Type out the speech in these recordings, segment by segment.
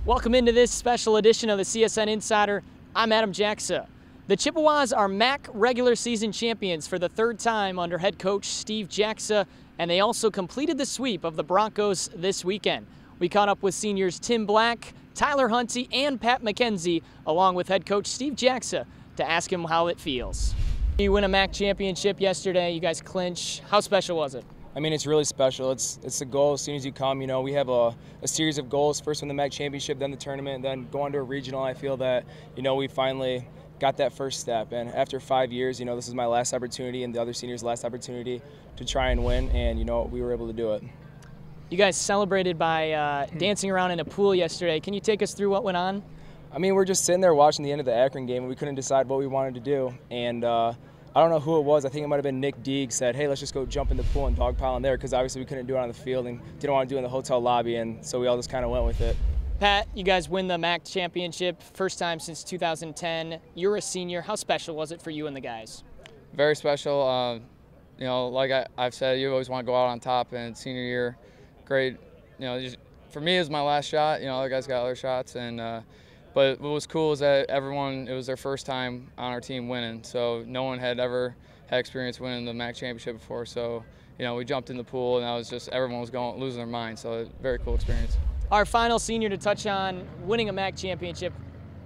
Welcome into this special edition of the CSN Insider. I'm Adam Jaksa. The Chippewas are MAC regular season champions for the third time under head coach Steve Jaksa, and they also completed the sweep of the Broncos this weekend. We caught up with seniors Tim Black, Tyler Huntey, and Pat MacKenzie, along with head coach Steve Jaksa, to ask him how it feels. You win a MAC championship yesterday. You guys clinch. How special was it? I mean, it's really special. It's the goal as soon as you come. You know, we have a series of goals. First win the MAC championship, then the tournament, then go on to a regional. I feel that, you know, we finally got that first step. And after 5 years, you know, this is my last opportunity and the other seniors' last opportunity to try and win. And, you know, we were able to do it. You guys celebrated by dancing around in a pool yesterday. Can you take us through what went on? I mean, we're just sitting there watching the end of the Akron game, and we couldn't decide what we wanted to do. And I don't know who it was. I think it might have been Nick Deeg said, hey, let's just go jump in the pool and dogpile in there, because obviously we couldn't do it on the field and didn't want to do it in the hotel lobby, and so we all just kind of went with it. Pat, you guys win the MAC championship, first time since 2010. You're a senior. How special was it for you and the guys? Very special. You know, like I've said, you always want to go out on top, and senior year, great. You know, for me, it was my last shot. You know, other guys got other shots, and but what was cool is that everyone, it was their first time on our team winning. So no one had ever had experience winning the MAC championship before. So, you know, we jumped in the pool, and that was just, everyone was losing their mind. So a very cool experience. Our final senior to touch on winning a MAC championship,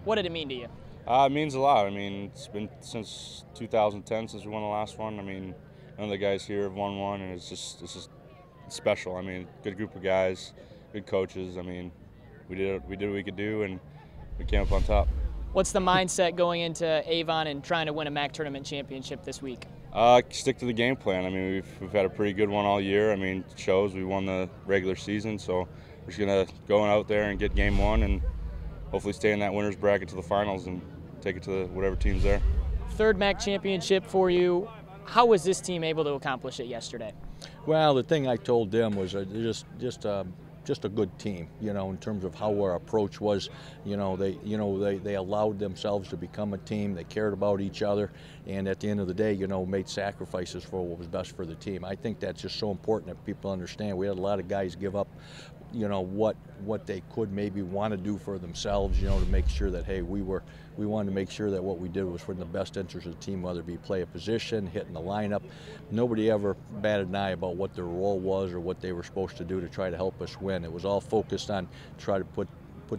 what did it mean to you? It means a lot. I mean, it's been since 2010 since we won the last one. I mean, none of the guys here have won one, and it's just special. I mean, good group of guys, good coaches. I mean, we did what we could do, and we came up on top. What's the mindset going into Avon and trying to win a MAC tournament championship this week? Stick to the game plan. I mean, we've had a pretty good one all year. I mean, it shows we won the regular season, so we're just going to go out there and get game one and hopefully stay in that winner's bracket to the finals and take it to whatever team's there. Third MAC championship for you. How was this team able to accomplish it yesterday? Well, the thing I told them was just a good team, you know, in terms of how our approach was. They allowed themselves to become a team. They cared about each other, and at the end of the day, you know, made sacrifices for what was best for the team. I think that's just so important that people understand. We had a lot of guys give up, you know, what they could maybe want to do for themselves, you know, to make sure that, hey, we wanted to make sure that what we did was for the best interest of the team, whether it be play a position, hitting the lineup. Nobody ever batted an eye about what their role was or what they were supposed to do to try to help us win. It was all focused on try to put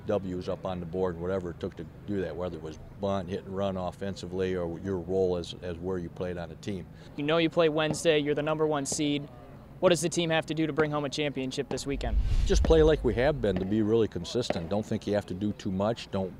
W's up on the board, whatever it took to do that, whether it was bunt, hit and run offensively, or your role as where you played on a team. You know you play Wednesday, you're the #1 seed. What does the team have to do to bring home a championship this weekend? Just play like we have been, to be really consistent. Don't think you have to do too much. Don't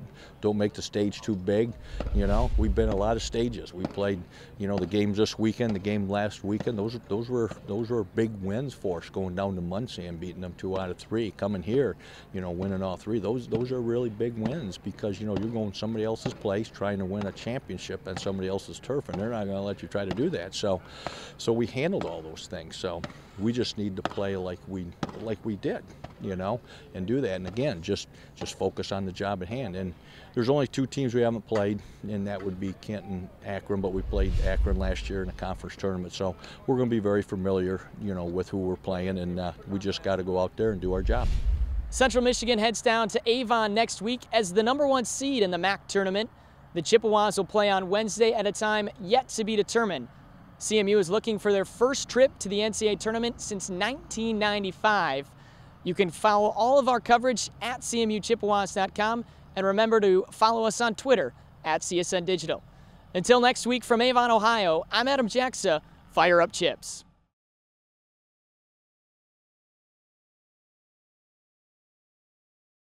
make the stage too big. You know, we've been a lot of stages. We played, you know, the games this weekend, the game last weekend. Those were big wins for us, going down to Muncie and beating them 2 out of 3. Coming here, you know, winning all 3. Those are really big wins, because, you know, you're going somebody else's place trying to win a championship on somebody else's turf, and they're not going to let you try to do that. So we handled all those things. So we just need to play like we did, you know, and do that. And again, just focus on the job at hand. And there's only 2 teams we haven't played, and that would be Kenton, Akron. But we played Akron last year in a conference tournament, so we're going to be very familiar, you know, with who we're playing, and we just got to go out there and do our job. Central Michigan heads down to Avon next week as the #1 seed in the MAC tournament. The Chippewas will play on Wednesday at a time yet to be determined. CMU is looking for their first trip to the NCAA tournament since 1995. You can follow all of our coverage at CMUChippewas.com, and remember to follow us on Twitter at CSN Digital. Until next week from Avon, Ohio, I'm Adam Jaksa. Fire up Chips.